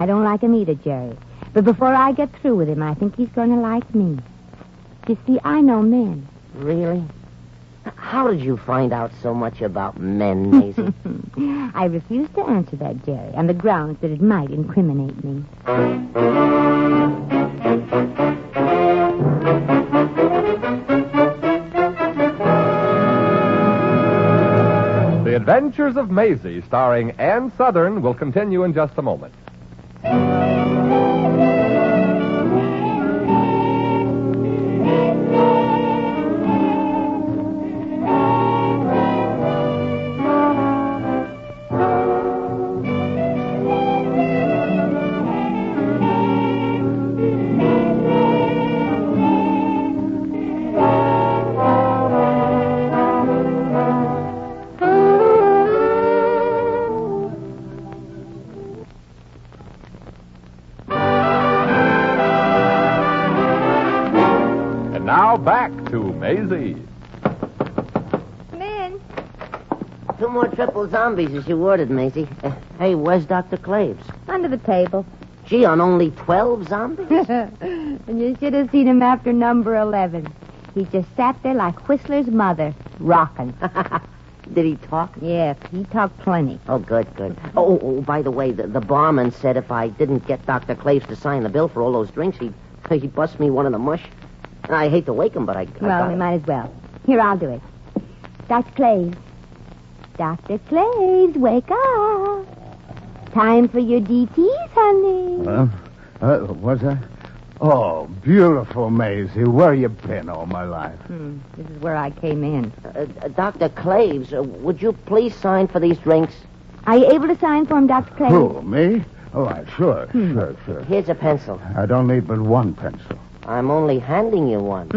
I don't like him either, Jerry. But before I get through with him, I think he's going to like me. You see, I know men. Really? How did you find out so much about men, Maisie? I refuse to answer that, Jerry, on the grounds that it might incriminate me. The Adventures of Maisie, starring Ann Southern, will continue in just a moment. Now back to Maisie. Come in. 2 more triple zombies as you ordered, Maisie. Hey, where's Dr. Claves? Under the table. Gee, on only 12 zombies? And you should have seen him after number 11. He just sat there like Whistler's mother, rocking. Did he talk? Yes, he talked plenty. Oh, good. Oh, by the way, the barman said if I didn't get Dr. Claves to sign the bill for all those drinks, he'd bust me one in the mush. I hate to wake him, but I Well, we might as well. Here, I'll do it. Dr. Claves. Dr. Claves, wake up. Time for your DTs, honey. What's that? Oh, beautiful, Maisie. Where you been all my life? This is where I came in. Dr. Claves, would you please sign for these drinks? Are you able to sign for him, Dr. Claves? Who, me? All right, sure. Here's a pencil. I don't need but one pencil. I'm only handing you one.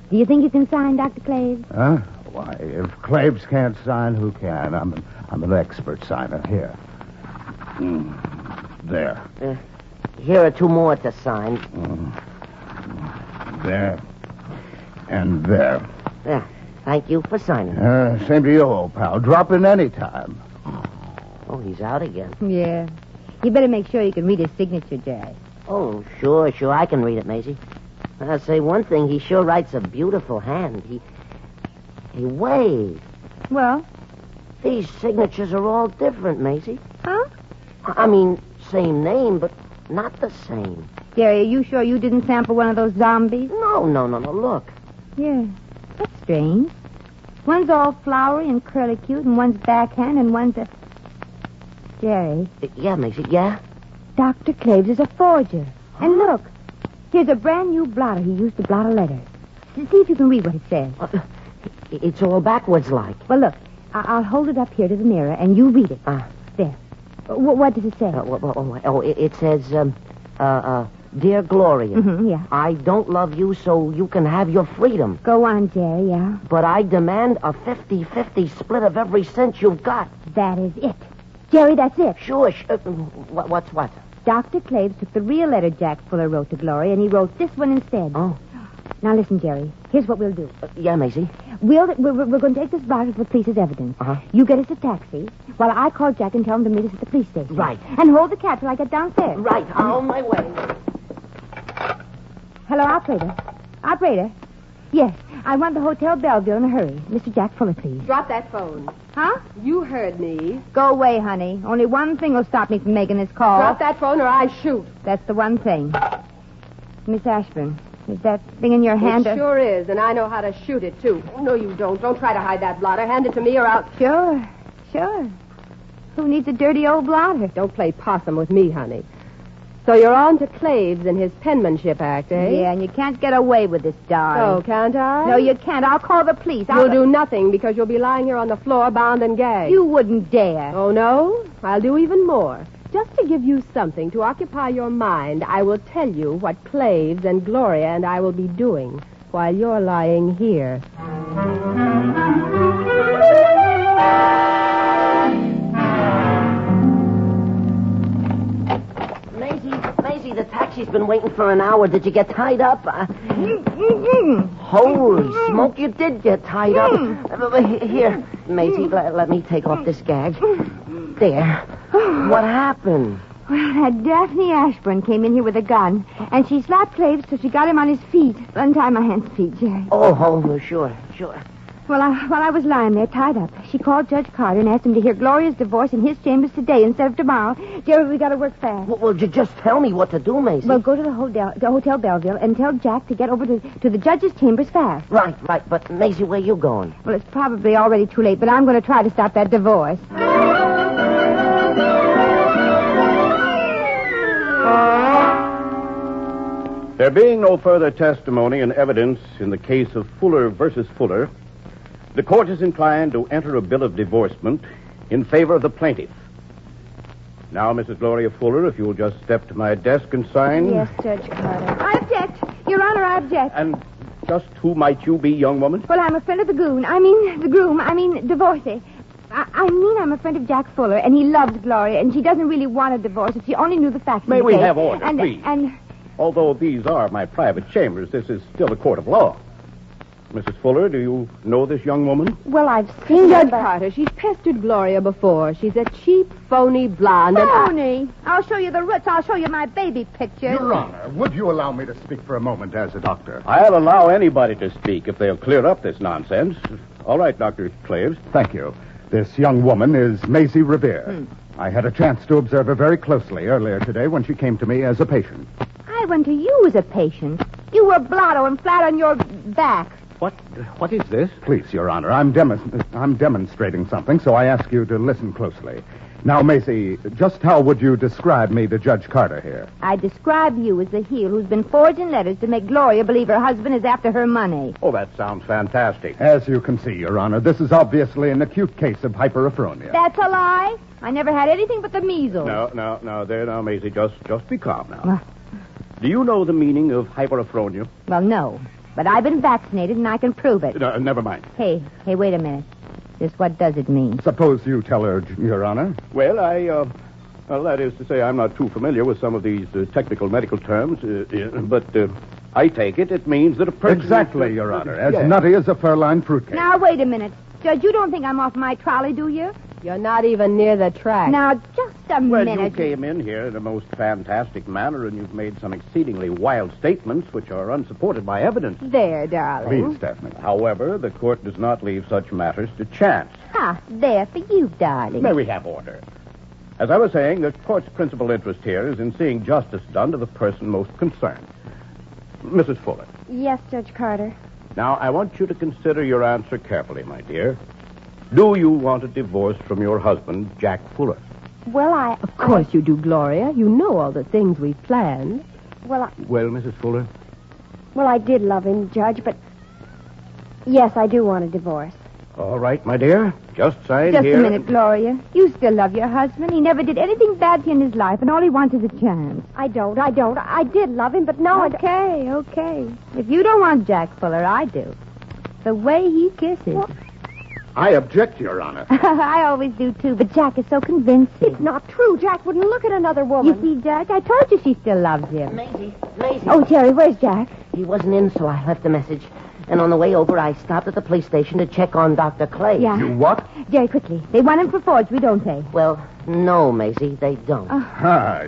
Do you think you can sign, Dr. Claves? Huh? Why, if Claves can't sign, who can? I'm an expert signer. Here. There. Here are 2 more to sign. There. And there. Yeah. Thank you for signing. Same to you, old pal. Drop in any time. Oh, he's out again. Yeah. You better make sure you can read his signature, Jerry. Oh, sure. I can read it, Maisie. I'll say one thing. He sure writes a beautiful hand. He wait. Well? These signatures are all different, Maisie. Huh? I mean, same name, but not the same. Jerry, are you sure you didn't sample one of those zombies? No. Look. Yeah. That's strange. One's all flowery and curly-cute, and one's backhand, and one's a... Jerry. Yeah, Maisie, yeah? Dr. Claves is a forger. And look, here's a brand new blotter he used to blot a letter. See if you can read what it says. It's all backwards like. Well, look, I'll hold it up here to the mirror, and you read it. There. What does it say? It says, Dear Gloria. Yeah. I don't love you, so you can have your freedom. Go on, Jerry, yeah. But I demand a 50-50 split of every cent you've got. That is it. Jerry, that's it. Sure. What's what? Dr. Claves took the real letter Jack Fuller wrote to Gloria, and he wrote this one instead. Oh. Now listen, Jerry. Here's what we'll do. Yeah, Maisie. We're going to take this blotter to the police as evidence. You get us a taxi while I call Jack and tell him to meet us at the police station. Right. And hold the cab till I get downstairs. Right. On my way. Hello, operator. Operator. Yes, I want the Hotel Belleville in a hurry. Mr. Jack Fuller, please. Drop that phone. Huh? You heard me. Go away, honey. Only one thing will stop me from making this call. Drop that phone or I shoot. That's the one thing. Miss Ashburn, is that thing in your hand? It sure is, and I know how to shoot it, too. No, you don't. Don't try to hide that blotter. Hand it to me or I'll... Sure. Who needs a dirty old blotter? Don't play possum with me, honey. So you're on to Claves and his penmanship act, eh? Yeah, and you can't get away with this, darling. Oh, can't I? No, you can't. I'll call the police. You'll do nothing because you'll be lying here on the floor bound and gagged. You wouldn't dare. Oh, no? I'll do even more. Just to give you something to occupy your mind, I will tell you what Claves and Gloria and I will be doing while you're lying here. Maisie, the taxi's been waiting for an hour. Did you get tied up? Holy smoke, you did get tied up. Here, Maisie, let me take off this gag. There. What happened? Well, that Daphne Ashburn came in here with a gun, and she slapped Claves till she got him on his feet. Untie my hands and feet, Jerry. Oh, sure. Well, while I was lying there tied up, she called Judge Carter and asked him to hear Gloria's divorce in his chambers today instead of tomorrow. Jerry, we got to work fast. Well, just tell me what to do, Maisie. Well, go to the Hotel Belleville and tell Jack to get over to the judge's chambers fast. Right. But, Maisie, where you going? Well, it's probably already too late, but I'm going to try to stop that divorce. There being no further testimony and evidence in the case of Fuller versus Fuller, the court is inclined to enter a bill of divorcement in favor of the plaintiff. Now, Mrs. Gloria Fuller, if you'll just step to my desk and sign. Yes, Judge Carter. I object. Your Honor, I object. And just who might you be, young woman? Well, I'm a friend of the groom. Divorcee. I'm a friend of Jack Fuller, and he loves Gloria, and she doesn't really want a divorce if she only knew the facts. May of the we case. have order, please? Although these are my private chambers, this is still a court of law. Mrs. Fuller, do you know this young woman? Well, I've seen her, Judge Carter, she's pestered Gloria before. She's a cheap, phony blonde. Phony. I'll show you the roots. I'll show you my baby pictures. Your Honor, would you allow me to speak for a moment as a doctor? I'll allow anybody to speak if they'll clear up this nonsense. All right, Dr. Claves. Thank you. This young woman is Maisie Revere. I had a chance to observe her very closely earlier today when she came to me as a patient. I went to you as a patient. You were blotto and flat on your back. What is this? Please, Your Honor, I'm demonstrating something, so I ask you to listen closely. Now, Maisie, just how would you describe me to Judge Carter here? I describe you as the heel who's been forging letters to make Gloria believe her husband is after her money. Oh, that sounds fantastic. As you can see, Your Honor, this is obviously an acute case of hyperophronia. That's a lie. I never had anything but the measles. Now, Maisie, just be calm now. Do you know the meaning of hyperophronia? Well, no. But I've been vaccinated, and I can prove it. No, never mind. Hey, wait a minute. Just what does it mean? Suppose you tell her, Your Honor. Well, that is to say, I'm not too familiar with some of these technical medical terms, but I take it means that a person... Exactly, Your Honor. As Yes. nutty as a fur-lined fruitcake. Now, wait a minute. Judge, you don't think I'm off my trolley, do you? You're not even near the track. Now, just a Well, minute. you came in here in a most fantastic manner, and you've made some exceedingly wild statements which are unsupported by evidence. There, darling. Please, Daphne. However, the court does not leave such matters to chance. There for you, darling. May we have order? As I was saying, the court's principal interest here is in seeing justice done to the person most concerned. Mrs. Fuller. Yes, Judge Carter. Now, I want you to consider your answer carefully, my dear. Do you want a divorce from your husband, Jack Fuller? Well, Of course you do, Gloria. You know all the things we've planned. Well, Mrs. Fuller? Well, I did love him, Judge, but... Yes, I do want a divorce. All right, my dear. Just sign Just here. a minute, Gloria. You still love your husband. He never did anything bad to you in his life, and all he wants is a chance. I don't. I did love him, but no, Okay. If you don't want Jack Fuller, I do. The way he kisses. I object, Your Honor. I always do, too, but Jack is so convincing. It's not true. Jack wouldn't look at another woman. You see, Jack, I told you she still loves him. Maisie. Oh, Jerry, where's Jack? He wasn't in, so I left a message. And on the way over, I stopped at the police station to check on Dr. Clay. Yeah. You what? Jerry, quickly. They want him for forgery, don't they? Well, no, Maisie, they don't.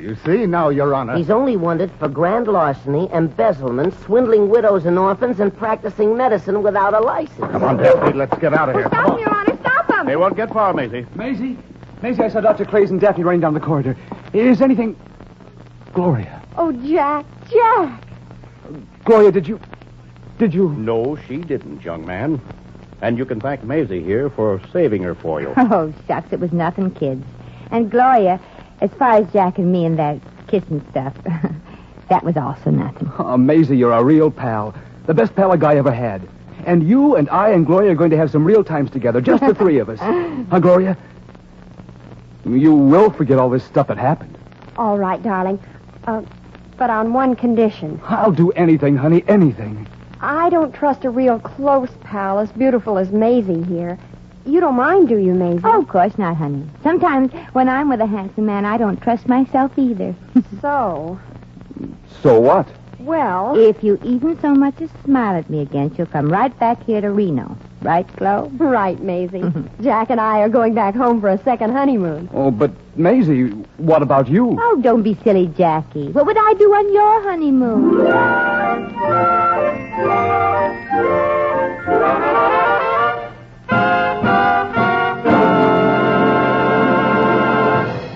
You see, now, Your Honor. He's only wanted for grand larceny, embezzlement, swindling widows and orphans, and practicing medicine without a license. Come on, Daphne, let's get out of here. Stop him, Your Honor. Stop him. They won't get far, Maisie. Maisie, I saw Dr. Clays and Daphne running down the corridor. Is anything... Gloria. Oh, Jack. Gloria, did you... No, she didn't, young man. And you can thank Maisie here for saving her for you. Oh, shucks, it was nothing, kids. And Gloria, as far as Jack and me and that kissing stuff, that was also nothing. Oh, Maisie, you're a real pal. The best pal a guy ever had. And you and I and Gloria are going to have some real times together, just the three of us. Huh, Gloria? You will forget all this stuff that happened. All right, darling. But on one condition. I'll do anything, honey, anything. I don't trust a real close pal as beautiful as Maisie here. You don't mind, do you, Maisie? Oh, of course not, honey. Sometimes when I'm with a handsome man, I don't trust myself either. So what? Well... If you even so much as smile at me again, she'll come right back here to Reno. Right, Flo? Right, Maisie. Jack and I are going back home for a second honeymoon. Oh, but Maisie, what about you? Oh, don't be silly, Jackie. What would I do on your honeymoon?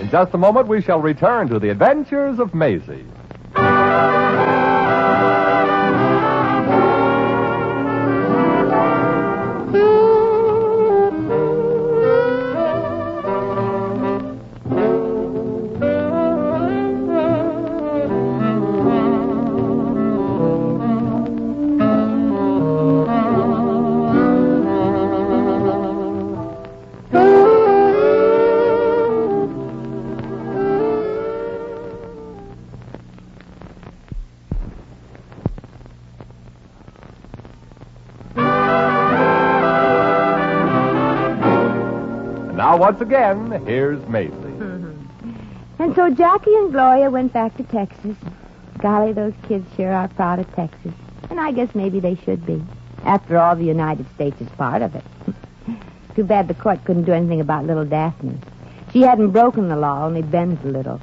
In just a moment, we shall return to the adventures of Maisie. Now, once again, here's Maisie. And so Jackie and Gloria went back to Texas. Golly, those kids sure are proud of Texas. And I guess maybe they should be. After all, the United States is part of it. Too bad the court couldn't do anything about little Daphne. She hadn't broken the law, only bent a little.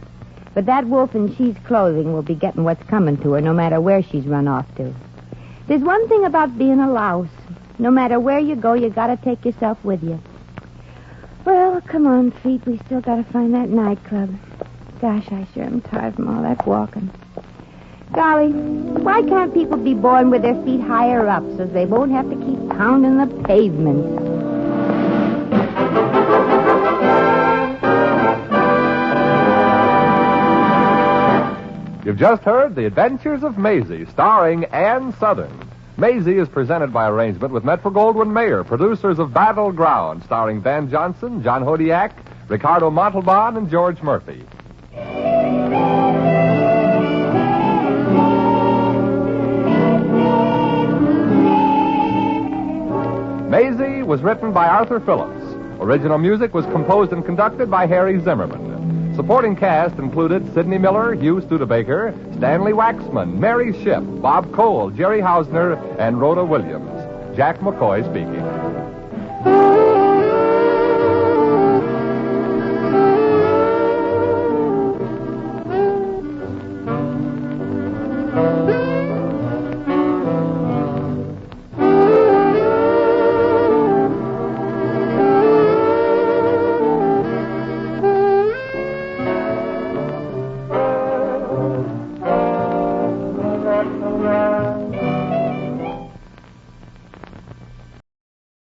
But that wolf in sheep's clothing will be getting what's coming to her, no matter where she's run off to. There's one thing about being a louse. No matter where you go, you gotta take yourself with you. Well, come on, feet. We still gotta find that nightclub. Gosh, I sure am tired from all that walking. Golly, why can't people be born with their feet higher up so they won't have to keep pounding the pavement? You've just heard The Adventures of Maisie, starring Ann Southern. Maisie is presented by arrangement with Metro-Goldwyn-Mayer, producers of Battleground, starring Van Johnson, John Hodiak, Ricardo Montalban, and George Murphy. Maisie was written by Arthur Phillips. Original music was composed and conducted by Harry Zimmerman. Supporting cast included Sidney Miller, Hugh Studebaker, Stanley Waxman, Mary Shipp, Bob Cole, Jerry Hausner, and Rhoda Williams. Jack McCoy speaking.